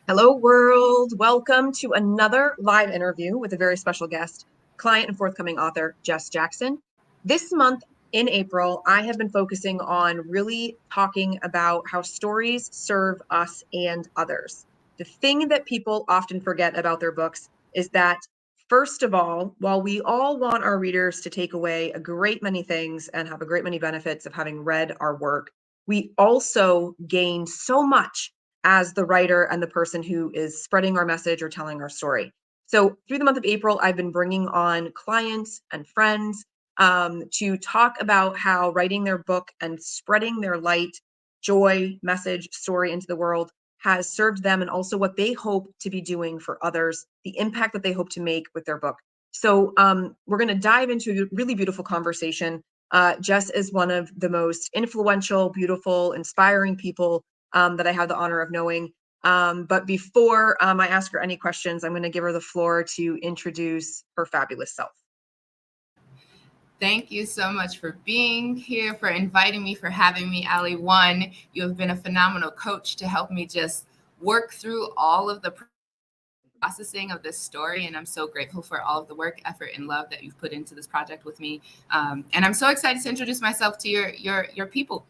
Hello, world. Welcome to another live interview with a very special guest, client and forthcoming author, Jess Jackson. This month in April, I have been focusing on really talking about how stories serve us and others. The thing that people often forget about their books is that, first of all, while we all want our readers to take away a great many things and have a great many benefits of having read our work, we also gain so much as the writer and the person who is spreading our message or telling our story. So through the month of April, I've been bringing on clients and friends to talk about how writing their book and spreading their light, joy, message, story into the world has served them, and also what they hope to be doing for others, the impact that they hope to make with their book. So we're going to dive into a really beautiful conversation. Jess is one of the most influential, beautiful, inspiring people that I have the honor of knowing. But before I ask her any questions, I'm going to give her the floor to introduce her fabulous self. Thank you so much for being here, for inviting me, for having me, Ali. One, you have been a phenomenal coach to help me just work through all of the processing of this story, and I'm so grateful for all of the work, effort, and love that you've put into this project with me. And I'm so excited to introduce myself to your people.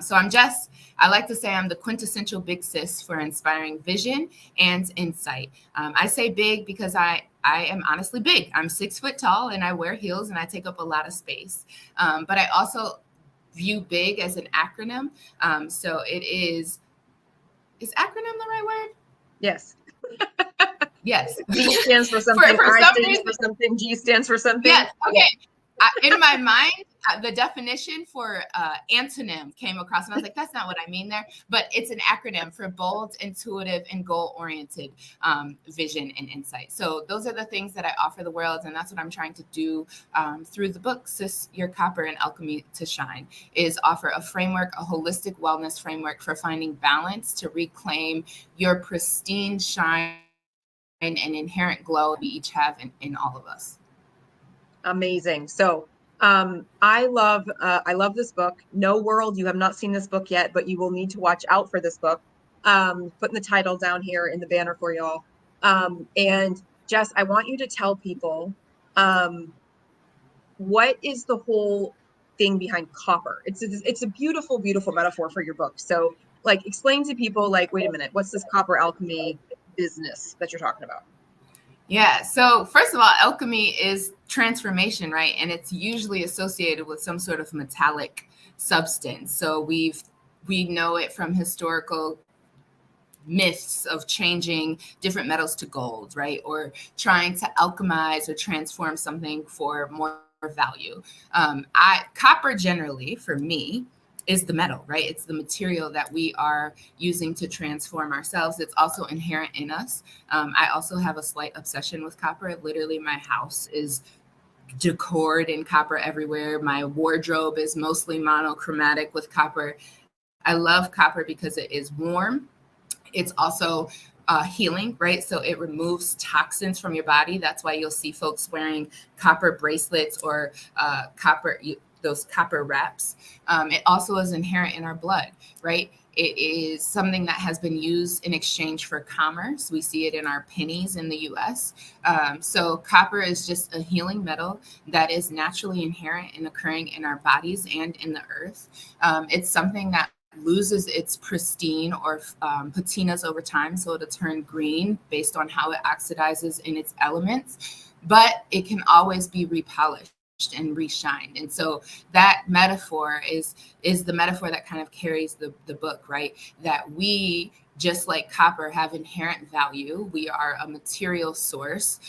So I'm Jess. I like to say I'm the quintessential big sis for inspiring vision and insight. I say big because I am honestly big. I'm 6 foot tall and I wear heels and I take up a lot of space. But I also view big as an acronym. So it is acronym the right word? Yes. Yes. B stands for something, for I some stands reason, for something, G stands for something. yes. Okay. In my mind, the definition for antonym came across, and I was like, that's not what I mean there. But it's an acronym for bold, intuitive, and goal-oriented vision and insight. So those are the things that I offer the world, and that's what I'm trying to do through the book, Sis, Your Copper and Alchemy to Shine, is offer a framework, a holistic wellness framework for finding balance to reclaim your pristine shine and inherent glow we each have in all of us. Amazing. So I love this book. No World, you have not seen this book yet, but you will need to watch out for this book. Putting the title down here in the banner for y'all. And Jess, I want you to tell people what is the whole thing behind copper. It's a beautiful, beautiful metaphor for your book. So like explain to people like, wait a minute, what's this copper alchemy business that you're talking about? Yeah. So first of all, alchemy is transformation, right? And it's usually associated with some sort of metallic substance. So we know it from historical myths of changing different metals to gold, right? Or trying to alchemize or transform something for more value. Copper generally for me is the metal, right? It's the material that we are using to transform ourselves. It's also inherent in us. I also have a slight obsession with copper. Literally, my house is decored in copper everywhere. My wardrobe is mostly monochromatic with copper. I love copper because it is warm. It's also healing, right? So it removes toxins from your body. That's why you'll see folks wearing copper bracelets or those copper wraps. It also is inherent in our blood, right? It is something that has been used in exchange for commerce. We see it in our pennies in the US. So copper is just a healing metal that is naturally inherent and occurring in our bodies and in the earth. It's something that loses its pristine or patinas over time, so it'll turn green based on how it oxidizes in its elements, but it can always be repolished and reshined. And so that metaphor is the metaphor that kind of carries the book, right? That we, just like copper, have inherent value. We are a material source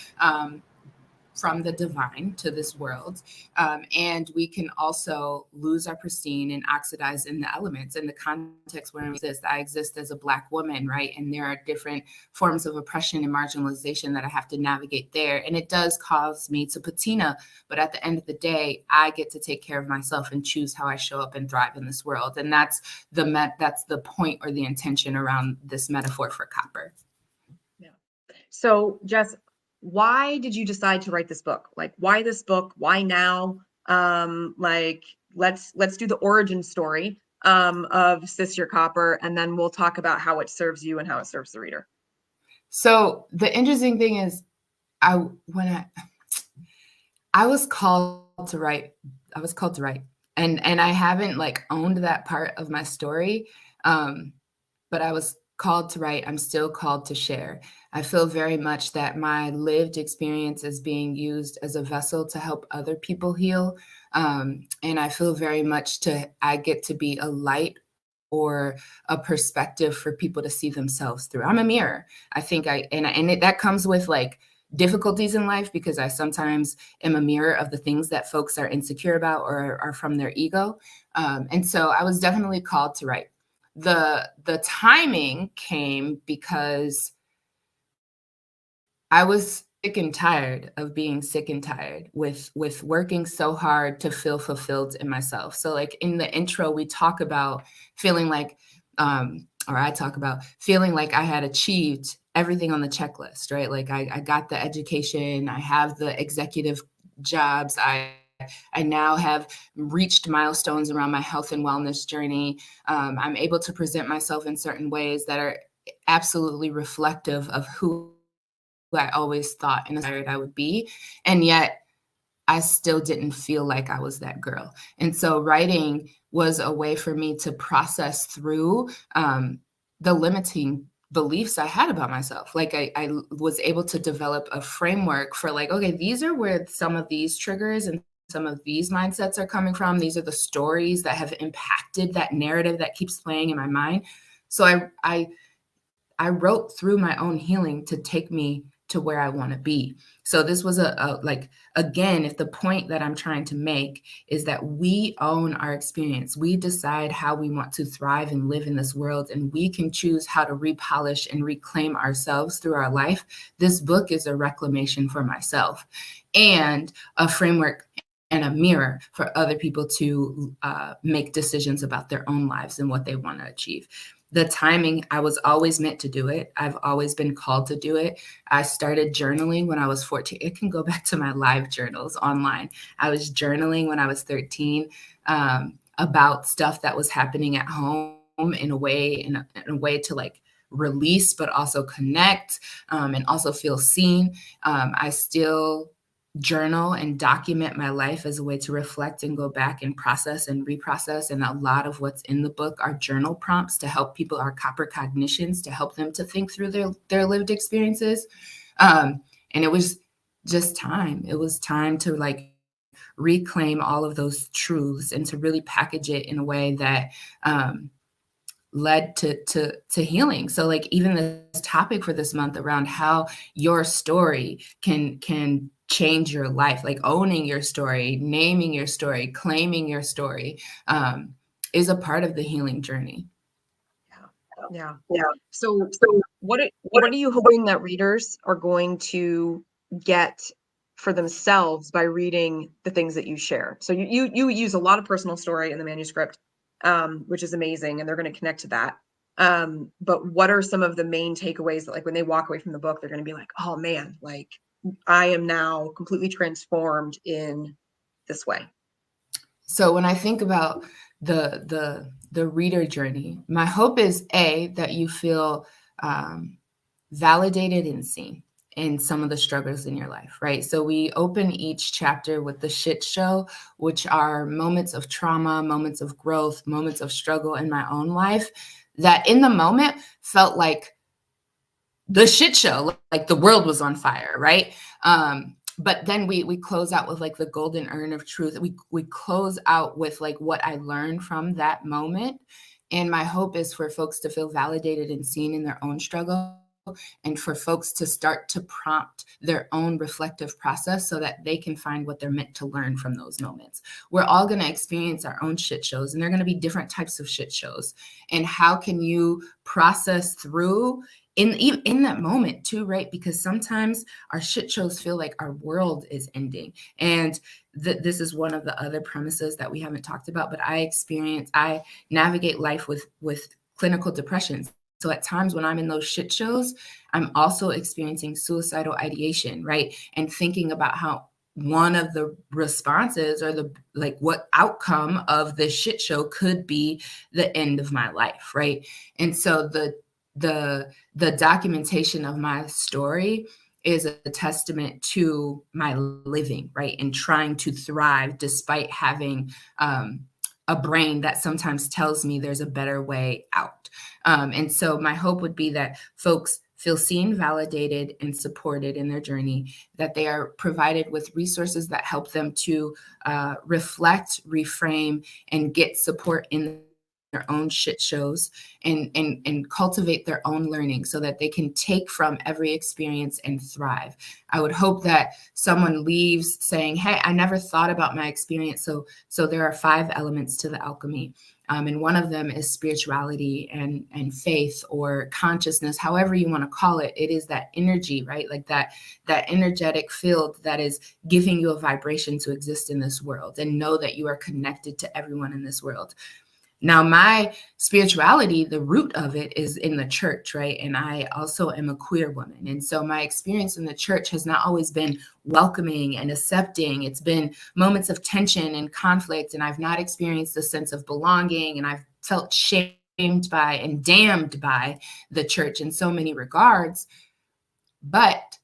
from the divine to this world. And we can also lose our pristine and oxidize in the elements. In the context where I exist as a Black woman, right? And there are different forms of oppression and marginalization that I have to navigate there. And it does cause me to patina. But at the end of the day, I get to take care of myself and choose how I show up and thrive in this world. And that's the point or the intention around this metaphor for copper. Yeah. So Jess, why did you decide to write this book? Like, why this book? Why now? Like, let's do the origin story of Sis Your Copper, and then we'll talk about how it serves you and how it serves the reader. So the interesting thing is, when I was called to write, I was called to write, and I haven't like owned that part of my story, um, but I was called to write. I'm still called to share. I feel very much that my lived experience is being used as a vessel to help other people heal, and I feel very much I get to be a light or a perspective for people to see themselves through. I'm a mirror. I think that comes with like difficulties in life because I sometimes am a mirror of the things that folks are insecure about or are from their ego. And so I was definitely called to write. The timing came because I was sick and tired of being sick and tired with working so hard to feel fulfilled in myself. So like in the intro, we talk about feeling like, or I talk about feeling like I had achieved everything on the checklist, right? Like I got the education, I have the executive jobs, I now have reached milestones around my health and wellness journey. I'm able to present myself in certain ways that are absolutely reflective of who I always thought and aspired I would be. And yet I still didn't feel like I was that girl. And so writing was a way for me to process through the limiting beliefs I had about myself. Like I was able to develop a framework for like, okay, these are where some of these triggers and some of these mindsets are coming from. These are the stories that have impacted that narrative that keeps playing in my mind. So I wrote through my own healing to take me to where I want to be. So this was like, again, if the point that I'm trying to make is that we own our experience, we decide how we want to thrive and live in this world, and we can choose how to repolish and reclaim ourselves through our life. This book is a reclamation for myself and a framework and a mirror for other people to make decisions about their own lives and what they want to achieve. The timing, I was always meant to do it. I've always been called to do it. I started journaling when I was 14. It can go back to my live journals online. I was journaling when I was 13 about stuff that was happening at home in a way to like release, but also connect and also feel seen. I still journal and document my life as a way to reflect and go back and process and reprocess. And a lot of what's in the book are journal prompts to help people, our copper cognitions, to help them to think through their lived experiences. And it was just time. It was time to like reclaim all of those truths and to really package it in a way that led to healing. So like even this topic for this month around how your story can change your life, like owning your story, naming your story, claiming your story, is a part of the healing journey. Yeah. Yeah. So So what are you hoping that readers are going to get for themselves by reading the things that you share? So you use a lot of personal story in the manuscript, which is amazing, and they're going to connect to that. But what are some of the main takeaways that like when they walk away from the book, they're going to be like, oh man, like I am now completely transformed in this way. So when I think about the reader journey, my hope is that you feel validated and seen in some of the struggles in your life, right? So we open each chapter with the shit show, which are moments of trauma, moments of growth, moments of struggle in my own life that in the moment felt like the shit show, like the world was on fire, right? But then we close out with like the golden urn of truth. We close out with like what I learned from that moment. And my hope is for folks to feel validated and seen in their own struggle, and for folks to start to prompt their own reflective process so that they can find what they're meant to learn from those moments. We're all going to experience our own shit shows, and they're going to be different types of shit shows. And how can you process through in that moment too, right? Because sometimes our shit shows feel like our world is ending. And this is one of the other premises that we haven't talked about, but I navigate life with clinical depression. So at times when I'm in those shit shows, I'm also experiencing suicidal ideation, right? And thinking about how one of the responses or what outcome of this shit show could be the end of my life, right? And so the documentation of my story is a testament to my living, right? And trying to thrive despite having a brain that sometimes tells me there's a better way out. And so my hope would be that folks feel seen, validated, and supported in their journey, that they are provided with resources that help them to reflect, reframe, and get support in their own shit shows, and cultivate their own learning so that they can take from every experience and thrive. I would hope that someone leaves saying, hey, I never thought about my experience. So there are 5 elements to the alchemy. And one of them is spirituality and faith or consciousness, however you want to call it. It is that energy, right? Like that energetic field that is giving you a vibration to exist in this world and know that you are connected to everyone in this world. Now, my spirituality, the root of it is in the church, right? And I also am a queer woman. And so my experience in the church has not always been welcoming and accepting. It's been moments of tension and conflict, and I've not experienced a sense of belonging, and I've felt shamed by and damned by the church in so many regards. But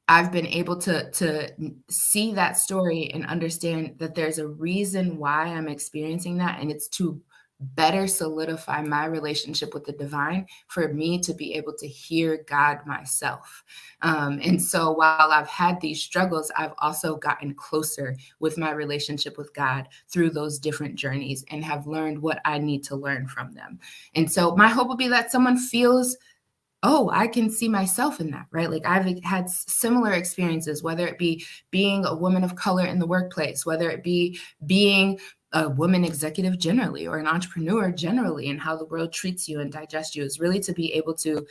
I've been able to see that story and understand that there's a reason why I'm experiencing that, and it's to better solidify my relationship with the divine, for me to be able to hear God myself. And so while I've had these struggles, I've also gotten closer with my relationship with God through those different journeys and have learned what I need to learn from them. And so my hope would be that someone feels, oh, I can see myself in that, right? Like I've had similar experiences, whether it be being a woman of color in the workplace, whether it be being a woman executive generally or an entrepreneur generally, and how the world treats you and digests you, is really to be able to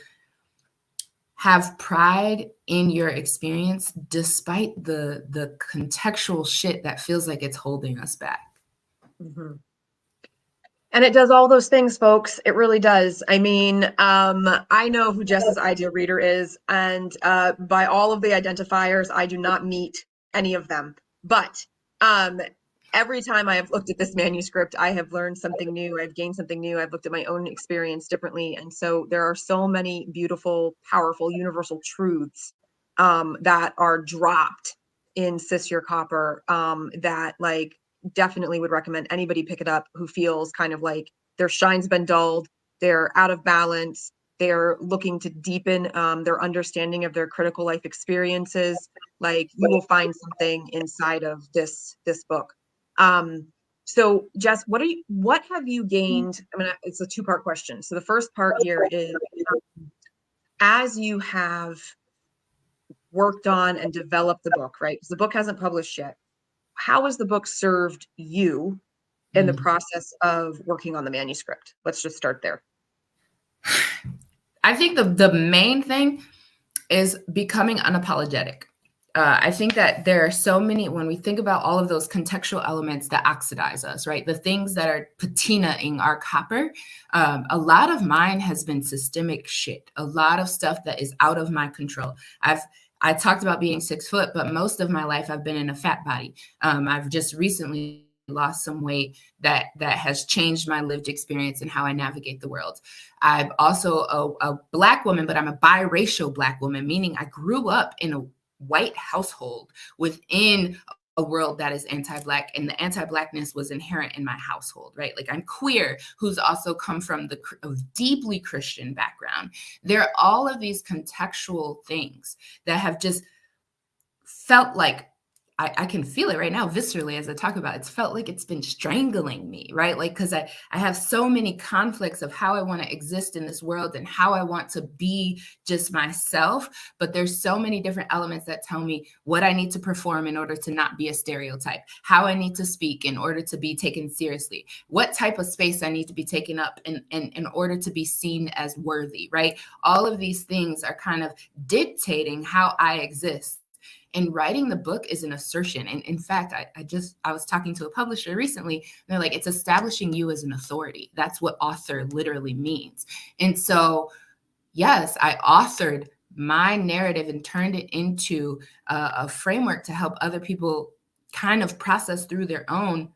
have pride in your experience despite the contextual shit that feels like it's holding us back. Mm-hmm. And it does all those things, folks. It really does. I mean, I know who Jess's ideal reader is, and by all of the identifiers, I do not meet any of them. But every time I have looked at this manuscript, I have learned something new. I've gained something new. I've looked at my own experience differently. And so there are so many beautiful, powerful, universal truths that are dropped in Sis Your Copper that, like, definitely would recommend anybody pick it up who feels kind of like their shine's been dulled, they're out of balance, they're looking to deepen their understanding of their critical life experiences. Like, you will find something inside of this book. So Jess, what have you gained? I mean, it's a 2-part question. So the first part here is, as you have worked on and developed the book, right? Because the book hasn't published yet. How has the book served you in the process of working on the manuscript? Let's just start there. I think the main thing is becoming unapologetic. I think that there are so many, when we think about all of those contextual elements that oxidize us, right? The things that are patinaing our copper, a lot of mine has been systemic shit, a lot of stuff that is out of my control. I talked about being 6 foot, but most of my life I've been in a fat body. I've just recently lost some weight that has changed my lived experience and how I navigate the world. I'm also a Black woman, but I'm a biracial Black woman, meaning I grew up in a white household within a world that is anti-Black, and the anti-Blackness was inherent in my household, right? Like, I'm queer, who's also come from a deeply Christian background. There are all of these contextual things that have just felt like, I can feel it right now viscerally as I talk about it. It's felt like it's been strangling me, right? Like, because I have so many conflicts of how I want to exist in this world and how I want to be just myself. But there's so many different elements that tell me what I need to perform in order to not be a stereotype, how I need to speak in order to be taken seriously, what type of space I need to be taken up in order to be seen as worthy, right? All of these things are kind of dictating how I exist. And writing the book is an assertion. And in fact, I was talking to a publisher recently, and they're like, it's establishing you as an authority. That's what author literally means. And so, yes, I authored my narrative and turned it into a framework to help other people kind of process through their own.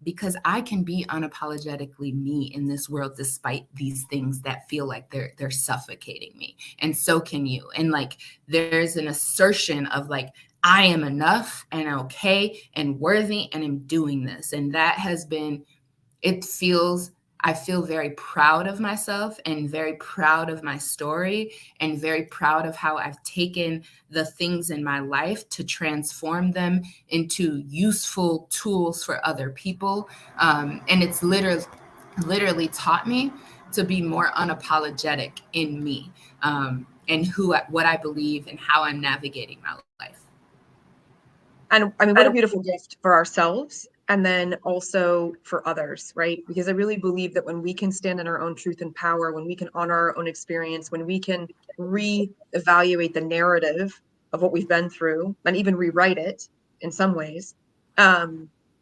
because I can be unapologetically me in this world despite these things that feel like they're suffocating me. And so can you. And like there's an assertion of like I am enough and okay and worthy and I'm doing this. And that has been, it feels, I feel very proud of myself and very proud of my story and very proud of how I've taken the things in my life to transform them into useful tools for other people. And it's literally taught me to be more unapologetic in me, and what I believe and how I'm navigating my life. And I mean, what a beautiful gift for ourselves and then also for others, right? Because I really believe that when we can stand in our own truth and power, when we can honor our own experience, when we can re-evaluate the narrative of what we've been through and even rewrite it in some ways,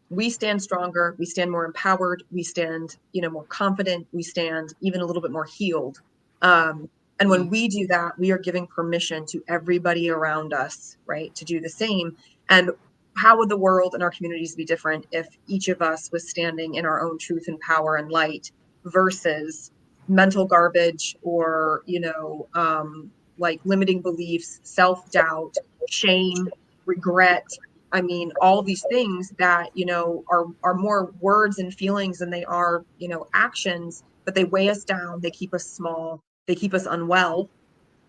we stand stronger, we stand more empowered, we stand, more confident, we stand even a little bit more healed. And when we do that, we are giving permission to everybody around us, right, to do the same. And how would the world and our communities be different if each of us was standing in our own truth and power and light versus mental garbage or, like limiting beliefs, self-doubt, shame, regret. I mean, all these things that, are more words and feelings than they are, actions, but they weigh us down. They keep us small. They keep us unwell.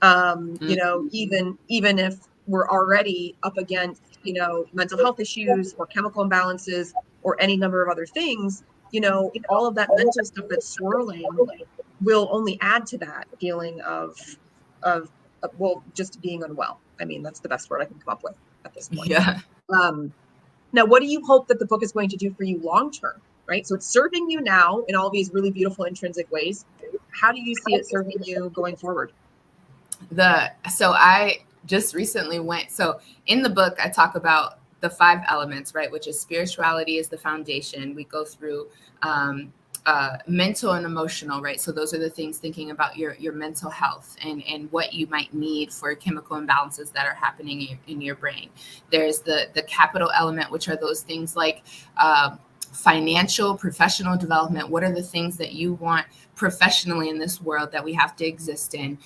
Even if we're already up against, mental health issues or chemical imbalances or any number of other things, all of that mental stuff that's swirling will only add to that feeling of well, just being unwell. I mean, that's the best word I can come up with at this point. Yeah. Now, what do you hope that the book is going to do for you long term, right? So it's serving you now in all these really beautiful intrinsic ways. How do you see it serving you going forward? So I just recently so in the book I talk about the 5 elements, right, which is spirituality is the foundation. We go through mental and emotional, right? So those are the things, thinking about your mental health and what you might need for chemical imbalances that are happening in your brain. There's the capital element, which are those things like financial, professional development. What are the things that you want professionally in this world that we have to exist in,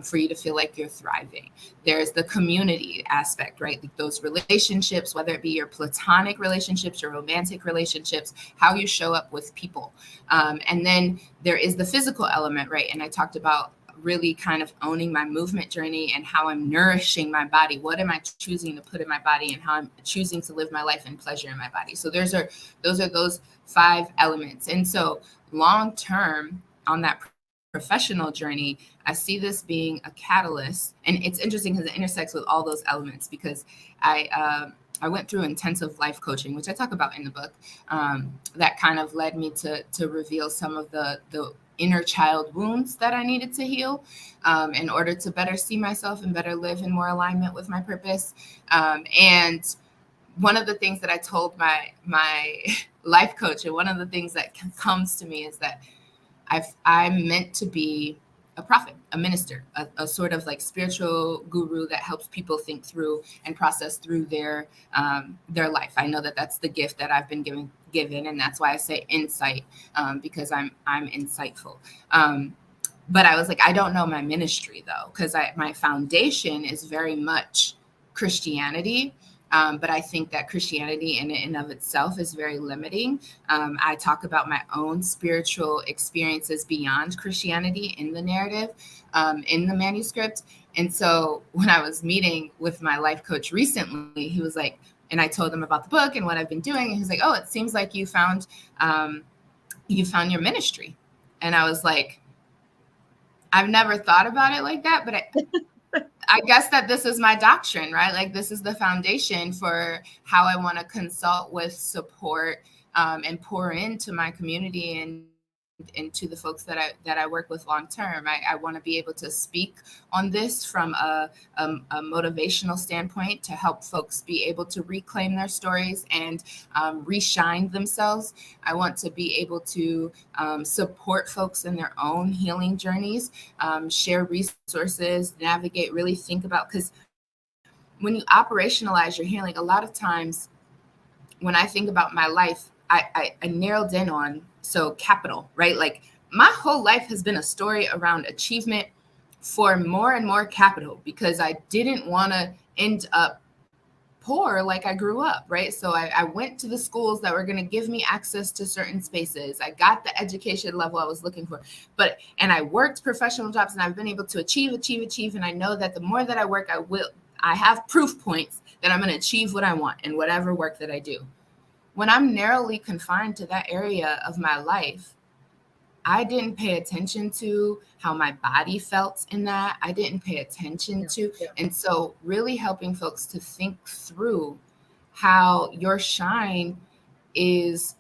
for you to feel like you're thriving? There's the community aspect, right? Like those relationships, whether it be your platonic relationships, your romantic relationships, how you show up with people. And then there is the physical element, right? And I talked about really kind of owning my movement journey and how I'm nourishing my body. What am I choosing to put in my body and how I'm choosing to live my life in pleasure in my body? So those are those 5 elements. And so long term on that professional journey, I see this being a catalyst. And it's interesting because it intersects with all those elements, because I went through intensive life coaching, which I talk about in the book, that kind of led me to reveal some of the inner child wounds that I needed to heal, in order to better see myself and better live in more alignment with my purpose. And one of the things that I told my life coach, and one of the things that comes to me, is that I'm meant to be a prophet, a minister, a sort of like spiritual guru that helps people think through and process through their life. I know that that's the gift that I've been given, and that's why I say insight, because I'm insightful. But I was like, I don't know my ministry though, because my foundation is very much Christianity. But I think that Christianity in and of itself is very limiting. I talk about my own spiritual experiences beyond Christianity in the narrative, in the manuscript. And so when I was meeting with my life coach recently, he was like, and I told him about the book and what I've been doing. And he's like, oh, it seems like you found your ministry. And I was like, I've never thought about it like that, but I guess that this is my doctrine, right? Like this is the foundation for how I want to consult with, support, and pour into my community and to the folks that I work with long term. I want to be able to speak on this from a motivational standpoint to help folks be able to reclaim their stories and reshine themselves. I want to be able to support folks in their own healing journeys, share resources, navigate, really think about, because when you operationalize your healing, a lot of times when I think about my life, I narrowed in on, so capital, right? Like my whole life has been a story around achievement for more and more capital, because I didn't want to end up poor like I grew up, right? So I went to the schools that were going to give me access to certain spaces. I got the education level I was looking for, and I worked professional jobs, and I've been able to achieve. And I know that the more that I work, I have proof points that I'm going to achieve what I want in whatever work that I do. When I'm narrowly confined to that area of my life, I didn't pay attention to how my body felt in that. I didn't pay attention to. And so really helping folks to think through how your shine is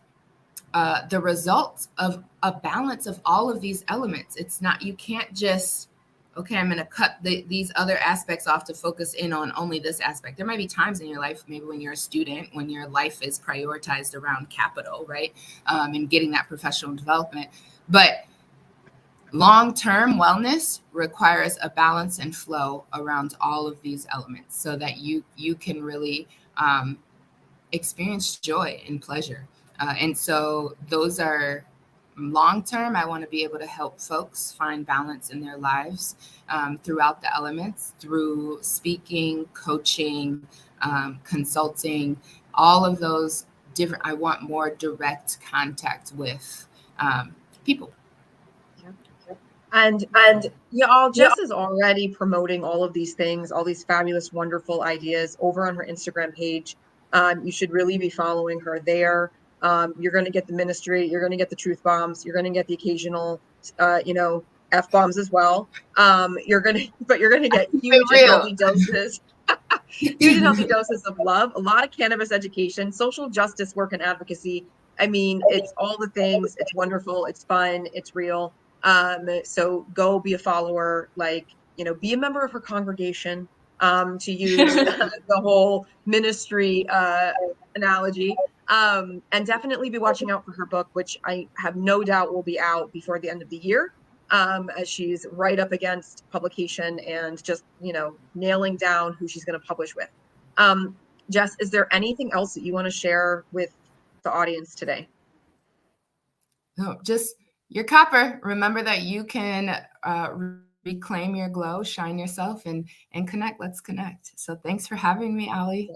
the result of a balance of all of these elements. It's not, you can't just, okay, I'm going to cut these other aspects off to focus in on only this aspect. There might be times in your life, maybe when you're a student, when your life is prioritized around capital, right? And getting that professional development. But long-term wellness requires a balance and flow around all of these elements so that you can really experience joy and pleasure. And so those are long-term. I want to be able to help folks find balance in their lives throughout the elements, through speaking, coaching, consulting, all of those different. I want more direct contact with people. And y'all, Jess is already promoting all of these things, all these fabulous, wonderful ideas over on her Instagram page. You should really be following her there. You're going to get the ministry, you're going to get the truth bombs, you're going to get the occasional, F bombs as well. You're going to get huge and healthy doses. Huge and healthy doses of love, a lot of cannabis education, social justice work and advocacy. I mean, it's all the things. It's wonderful. It's fun. It's real. So go be a follower, be a member of her congregation, to use the whole ministry analogy. And definitely be watching out for her book, which I have no doubt will be out before the end of the year, as she's right up against publication and just, nailing down who she's going to publish with. Jess, is there anything else that you want to share with the audience today? No, just your copper. Remember that you can reclaim your glow, shine yourself, and connect. Let's connect. So thanks for having me, Ali.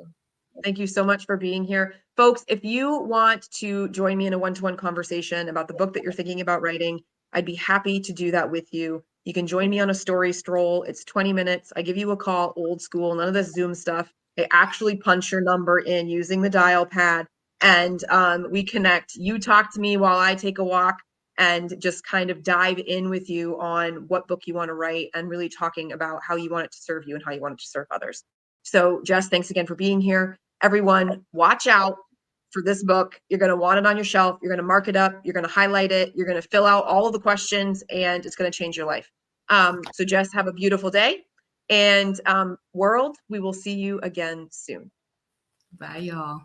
Thank you so much for being here. Folks, if you want to join me in a one-to-one conversation about the book that you're thinking about writing, I'd be happy to do that with you. You can join me on a story stroll. It's 20 minutes. I give you a call, old school, none of this Zoom stuff. I actually punch your number in using the dial pad, and we connect. You talk to me while I take a walk and just kind of dive in with you on what book you want to write, and really talking about how you want it to serve you and how you want it to serve others. So Jess, thanks again for being here. Everyone, watch out for this book. You're going to want it on your shelf. You're going to mark it up. You're going to highlight it. You're going to fill out all of the questions, and it's going to change your life. So Jess, have a beautiful day. And world, we will see you again soon. Bye, y'all.